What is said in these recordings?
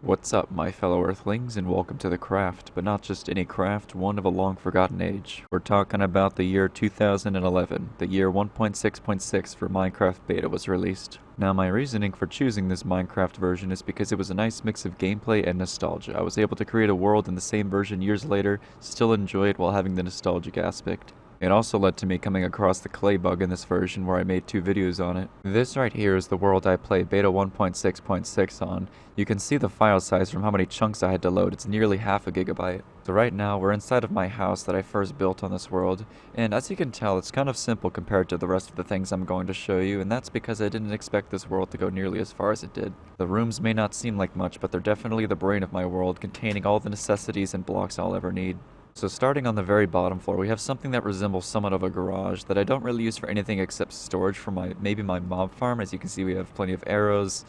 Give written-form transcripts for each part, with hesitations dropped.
What's up, my fellow Earthlings, and welcome to the craft, but not just any craft, one of a long-forgotten age. We're talking about the year 2011, the year 1.6.6 for Minecraft Beta was released. Now, my reasoning for choosing this Minecraft version is because it was a nice mix of gameplay and nostalgia. I was able to create a world in the same version years later, still enjoy it while having the nostalgic aspect. It also led to me coming across the clay bug in this version where I made 2 videos on it. This right here is the world I play beta 1.6.6 on. You can see the file size from how many chunks I had to load. It's nearly half a gigabyte. So right now we're inside of my house that I first built on this world, and as you can tell it's kind of simple compared to the rest of the things I'm going to show you, and that's because I didn't expect this world to go nearly as far as it did. The rooms may not seem like much, but they're definitely the brain of my world, containing all the necessities and blocks I'll ever need. So starting on the very bottom floor, we have something that resembles somewhat of a garage that I don't really use for anything except storage for maybe my mob farm. As you can see, we have plenty of arrows,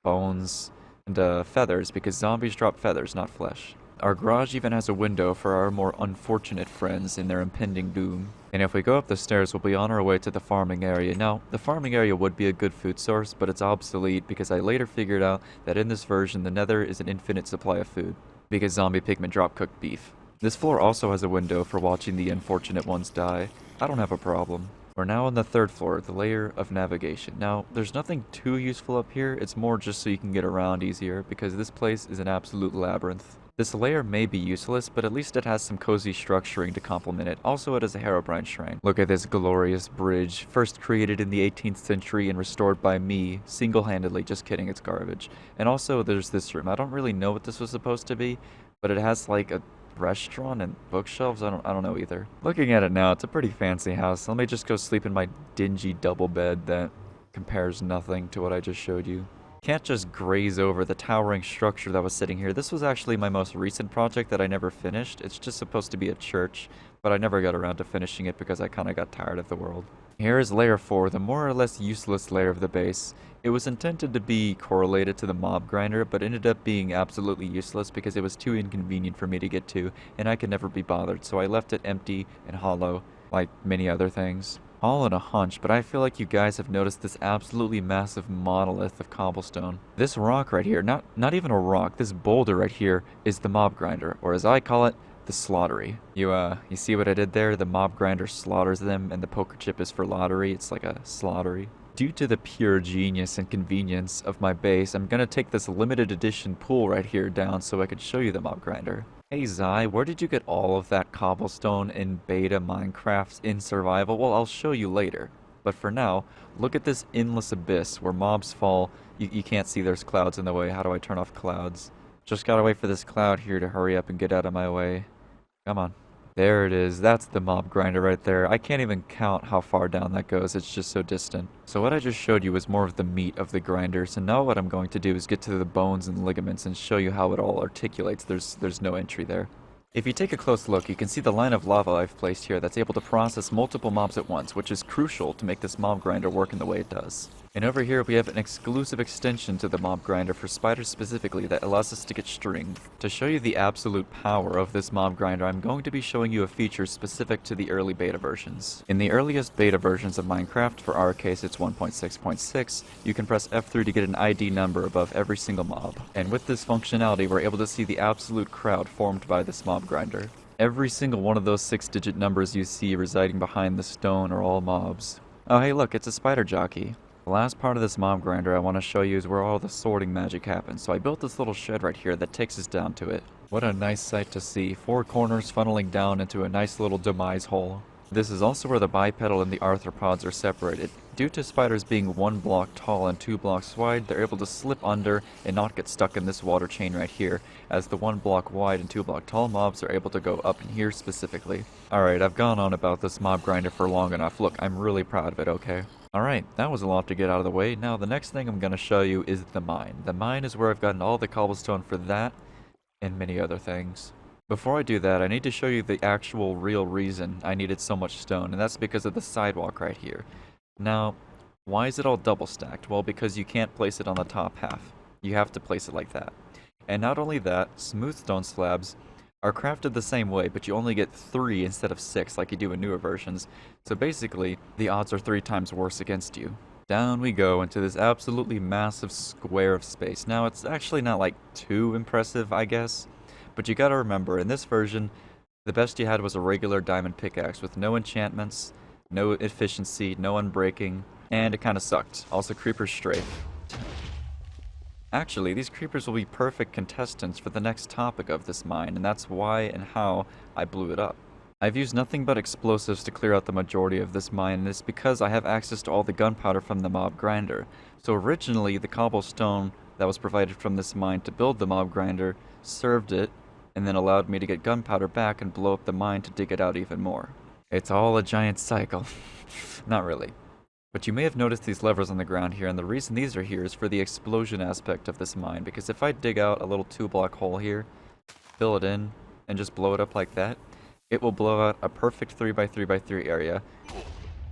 bones, and feathers, because zombies drop feathers, not flesh. Our garage even has a window for our more unfortunate friends in their impending doom. And if we go up the stairs, we'll be on our way to the farming area. Now, the farming area would be a good food source, but it's obsolete because I later figured out that in this version, the Nether is an infinite supply of food, because zombie pigmen drop cooked beef. This floor also has a window for watching the unfortunate ones die. I don't have a problem. We're now on the 3rd floor, the layer of navigation. Now, there's nothing too useful up here, it's more just so you can get around easier, because this place is an absolute labyrinth. This layer may be useless, but at least it has some cozy structuring to complement it. Also, it is a Herabrine Shrine. Look at this glorious bridge, first created in the 18th century and restored by me, single-handedly. Just kidding, it's garbage. And also, there's this room. I don't really know what this was supposed to be, but it has like a restaurant and bookshelves. I don't know either. Looking at it now, it's a pretty fancy house. Let me just go sleep in my dingy double bed that compares nothing to what I just showed you. Can't just graze over the towering structure that was sitting here. This was actually my most recent project that I never finished. It's just supposed to be a church, but I never got around to finishing it because I kind of got tired of the world. Here is layer 4, the more or less useless layer of the base. It was intended to be correlated to the mob grinder, but ended up being absolutely useless because it was too inconvenient for me to get to, and I could never be bothered, so I left it empty and hollow, like many other things. All in a hunch, but I feel like you guys have noticed this absolutely massive monolith of cobblestone. This rock right here, not even a rock, this boulder right here is the mob grinder, or as I call it, the slaughtery. You see what I did there? The mob grinder slaughters them, and the poker chip is for lottery. It's like a slaughtery. Due to the pure genius and convenience of my base, I'm gonna take this limited edition pool right here down so I could show you the mob grinder. Hey Zai, where did you get all of that cobblestone in beta Minecraft in survival? Well, I'll show you later. But for now, look at this endless abyss where mobs fall. You can't see there's clouds in the way. How do I turn off clouds? Just gotta wait for this cloud here to hurry up and get out of my way. Come on. There it is. That's the mob grinder right there. I can't even count how far down that goes. It's just so distant. So what I just showed you was more of the meat of the grinder. So now what I'm going to do is get to the bones and ligaments and show you how it all articulates. There's no entry there. If you take a close look, you can see the line of lava I've placed here that's able to process multiple mobs at once, which is crucial to make this mob grinder work in the way it does. And over here we have an exclusive extension to the mob grinder for spiders specifically that allows us to get string. To show you the absolute power of this mob grinder, I'm going to be showing you a feature specific to the early beta versions. In the earliest beta versions of Minecraft, for our case it's 1.6.6, you can press F3 to get an ID number above every single mob. And with this functionality, we're able to see the absolute crowd formed by this mob grinder. Every single one of those 6-digit numbers you see residing behind the stone are all mobs. Oh hey look, it's a spider jockey. The last part of this mob grinder I want to show you is where all the sorting magic happens, so I built this little shed right here that takes us down to it. What a nice sight to see, 4 corners funneling down into a nice little demise hole. This is also where the bipedal and the arthropods are separated. Due to spiders being 1 block tall and 2 blocks wide, they're able to slip under and not get stuck in this water chain right here, as the 1 block wide and 2 block tall mobs are able to go up in here specifically. Alright, I've gone on about this mob grinder for long enough. Look, I'm really proud of it, okay? Alright, that was a lot to get out of the way. Now the next thing I'm going to show you is the mine. The mine is where I've gotten all the cobblestone for that and many other things. Before I do that, I need to show you the actual real reason I needed so much stone, and that's because of the sidewalk right here. Now, why is it all double stacked? Well, because you can't place it on the top half. You have to place it like that. And not only that, smooth stone slabs are crafted the same way, but you only get 3 instead of 6 like you do in newer versions. So basically, the odds are 3 times worse against you. Down we go into this absolutely massive square of space. Now, it's actually not like too impressive, I guess, but you gotta remember, in this version, the best you had was a regular diamond pickaxe with no enchantments, no efficiency, no unbreaking, and it kinda sucked. Also, creepers strafe. Actually, these creepers will be perfect contestants for the next topic of this mine, and that's why and how I blew it up. I've used nothing but explosives to clear out the majority of this mine, and it's because I have access to all the gunpowder from the mob grinder. So originally, the cobblestone that was provided from this mine to build the mob grinder served it, and then allowed me to get gunpowder back and blow up the mine to dig it out even more. It's all a giant cycle. Not really. But you may have noticed these levers on the ground here, and the reason these are here is for the explosion aspect of this mine, because if I dig out a little 2-block hole here, fill it in, and just blow it up like that, it will blow out a perfect 3x3x3 area,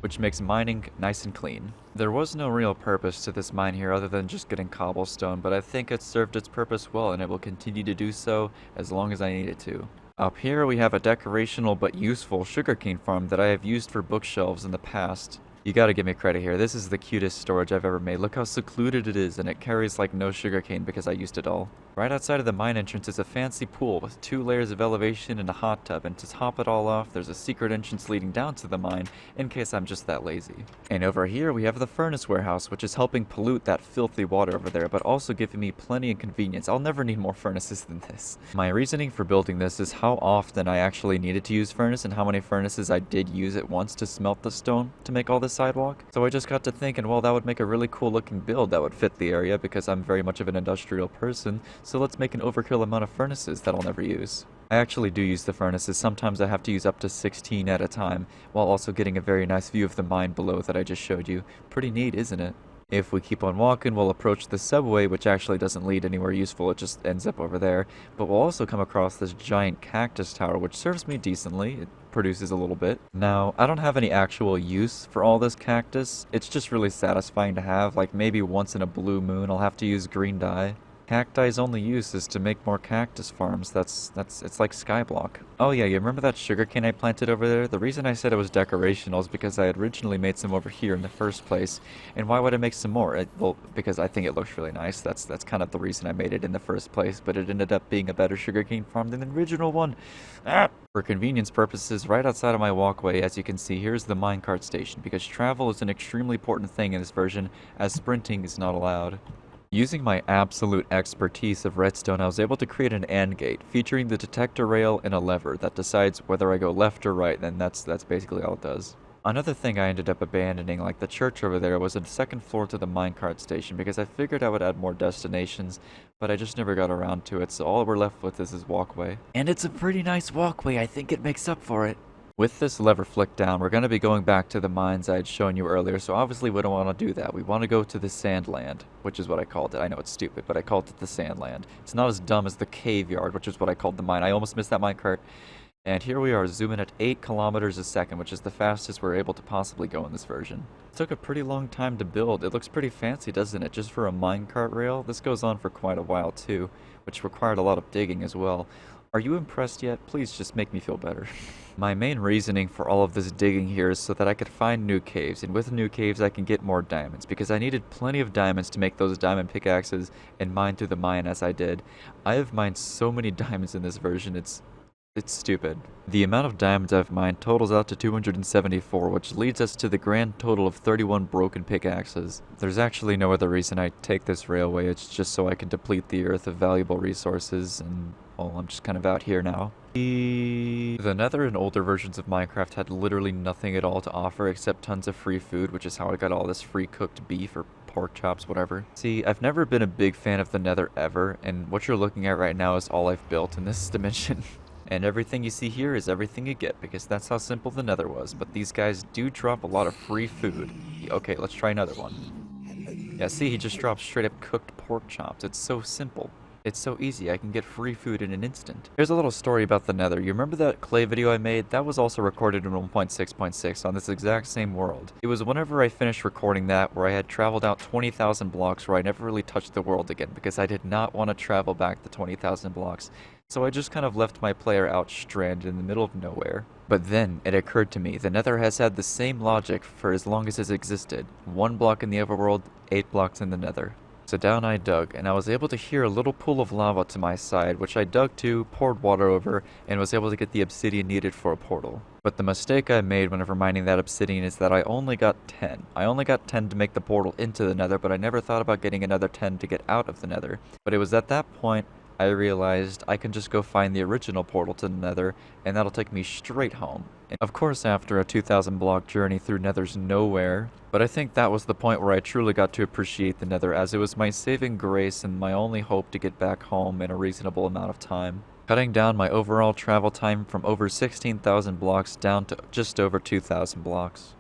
which makes mining nice and clean. There was no real purpose to this mine here other than just getting cobblestone, but I think it served its purpose well, and it will continue to do so as long as I need it to. Up here we have a decorational but useful sugarcane farm that I have used for bookshelves in the past. You gotta give me credit here, this is the cutest storage I've ever made. Look how secluded it is, and it carries like no sugarcane because I used it all. Right outside of the mine entrance is a fancy pool with 2 layers of elevation and a hot tub, and to top it all off, there's a secret entrance leading down to the mine, in case I'm just that lazy. And over here we have the furnace warehouse, which is helping pollute that filthy water over there, but also giving me plenty of convenience. I'll never need more furnaces than this. My reasoning for building this is how often I actually needed to use furnace, and how many furnaces I did use at once to smelt the stone to make all this sidewalk. So I just got to thinking, well, that would make a really cool looking build that would fit the area because I'm very much of an industrial person, so let's make an overkill amount of furnaces that I'll never use. I actually do use the furnaces. Sometimes I have to use up to 16 at a time, while also getting a very nice view of the mine below that I just showed you. Pretty neat, isn't it? If we keep on walking, we'll approach the subway, which actually doesn't lead anywhere useful, it just ends up over there. But we'll also come across this giant cactus tower, which serves me decently. It produces a little bit. Now, I don't have any actual use for all this cactus. It's just really satisfying to have. Like, maybe once in a blue moon, I'll have to use green dye. Cacti's only use is to make more cactus farms. It's like Skyblock. Oh yeah, you remember that sugarcane I planted over there? The reason I said it was decorational is because I had originally made some over here in the first place. And why would I make some more? Well, because I think it looks really nice. That's kind of the reason I made it in the first place, but it ended up being a better sugarcane farm than the original one. For convenience purposes, right outside of my walkway, as you can see, here's the minecart station, because travel is an extremely important thing in this version, as sprinting is not allowed. Using my absolute expertise of redstone, I was able to create an AND gate featuring the detector rail and a lever that decides whether I go left or right, and that's basically all it does. Another thing I ended up abandoning, like the church over there, was a second floor to the minecart station because I figured I would add more destinations, but I just never got around to it, so all we're left with is this walkway. And it's a pretty nice walkway, I think it makes up for it. With this lever flicked down, we're going to be going back to the mines I had shown you earlier, so obviously we don't want to do that. We want to go to the Sandland, which is what I called it. I know it's stupid, but I called it the Sandland. It's not as dumb as the Cave Yard, which is what I called the mine. I almost missed that minecart. And here we are zooming at 8 kilometers a second, which is the fastest we're able to possibly go in this version. It took a pretty long time to build. It looks pretty fancy, doesn't it? Just for a minecart rail. This goes on for quite a while too, which required a lot of digging as well. Are you impressed yet? Please just make me feel better. My main reasoning for all of this digging here is so that I could find new caves, and with new caves I can get more diamonds, because I needed plenty of diamonds to make those diamond pickaxes and mine through the mine as I did. I have mined so many diamonds in this version, it's stupid. The amount of diamonds I've mined totals out to 274, which leads us to the grand total of 31 broken pickaxes. There's actually no other reason I take this railway, it's just so I can deplete the earth of valuable resources, and well, I'm just kind of out here now. The Nether and older versions of Minecraft had literally nothing at all to offer except tons of free food, which is how I got all this free cooked beef or pork chops, whatever. See, I've never been a big fan of the Nether ever, and what you're looking at right now is all I've built in this dimension. And everything you see here is everything you get, because that's how simple the Nether was. But these guys do drop a lot of free food. Okay, let's try another one. Yeah, see, he just drops straight up cooked pork chops. It's so simple. It's so easy, I can get free food in an instant. Here's a little story about the Nether. You remember that clay video I made? That was also recorded in 1.6.6 on this exact same world. It was whenever I finished recording that where I had traveled out 20,000 blocks where I never really touched the world again because I did not want to travel back the 20,000 blocks. So I just kind of left my player out stranded in the middle of nowhere. But then it occurred to me, the Nether has had the same logic for as long as it's existed. 1 block in the overworld, 8 blocks in the Nether. So down I dug, and I was able to hear a little pool of lava to my side, which I dug to, poured water over, and was able to get the obsidian needed for a portal. But the mistake I made whenever mining that obsidian is that I only got 10. I only got 10 to make the portal into the Nether, but I never thought about getting another 10 to get out of the Nether. But it was at that point I realized I can just go find the original portal to the Nether, and that'll take me straight home. And of course, after a 2,000 block journey through Nether's nowhere, but I think that was the point where I truly got to appreciate the Nether, as it was my saving grace and my only hope to get back home in a reasonable amount of time, cutting down my overall travel time from over 16,000 blocks down to just over 2,000 blocks.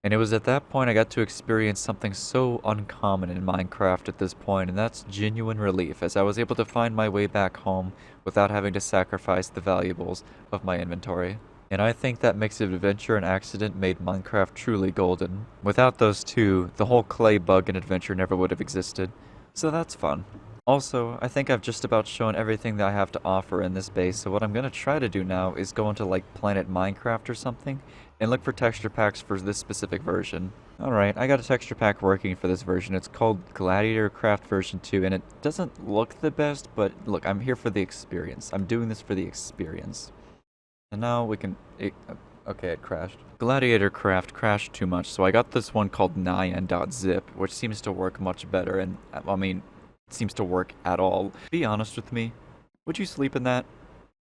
And it was at that point I got to experience something so uncommon in Minecraft at this point, and that's genuine relief, as I was able to find my way back home without having to sacrifice the valuables of my inventory. And I think that mix of adventure and accident made Minecraft truly golden. Without those two, the whole clay bug and adventure never would have existed. So that's fun. Also, I think I've just about shown everything that I have to offer in this base, so what I'm going to try to do now is go into like Planet Minecraft or something, and look for texture packs for this specific version. Alright, I got a texture pack working for this version. It's called Gladiator Craft version 2, and it doesn't look the best, but look, I'm here for the experience. I'm doing this for the experience. And now we can... okay, it crashed. Gladiator Craft crashed too much, so I got this one called nyan.zip, which seems to work much better, and I mean, it seems to work at all. Be honest with me, would you sleep in that?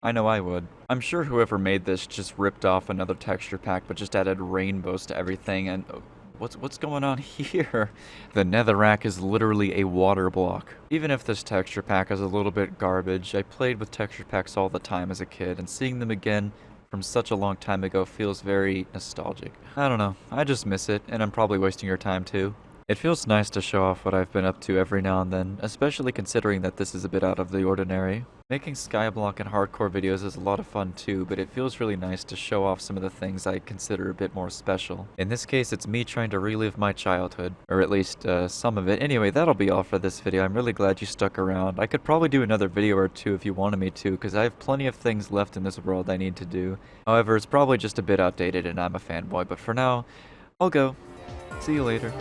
I know I would. I'm sure whoever made this just ripped off another texture pack but just added rainbows to everything, and what's going on here? The netherrack is literally a water block. Even if this texture pack is a little bit garbage, I played with texture packs all the time as a kid, and seeing them again from such a long time ago feels very nostalgic. I don't know, I just miss it, and I'm probably wasting your time too. It feels nice to show off what I've been up to every now and then, especially considering that this is a bit out of the ordinary. Making skyblock and hardcore videos is a lot of fun too, but it feels really nice to show off some of the things I consider a bit more special. In this case, it's me trying to relive my childhood, or at least some of it. Anyway, that'll be all for this video. I'm really glad you stuck around. I could probably do another video or two if you wanted me to, because I have plenty of things left in this world I need to do. However, it's probably just a bit outdated and I'm a fanboy, but for now, I'll go. See you later.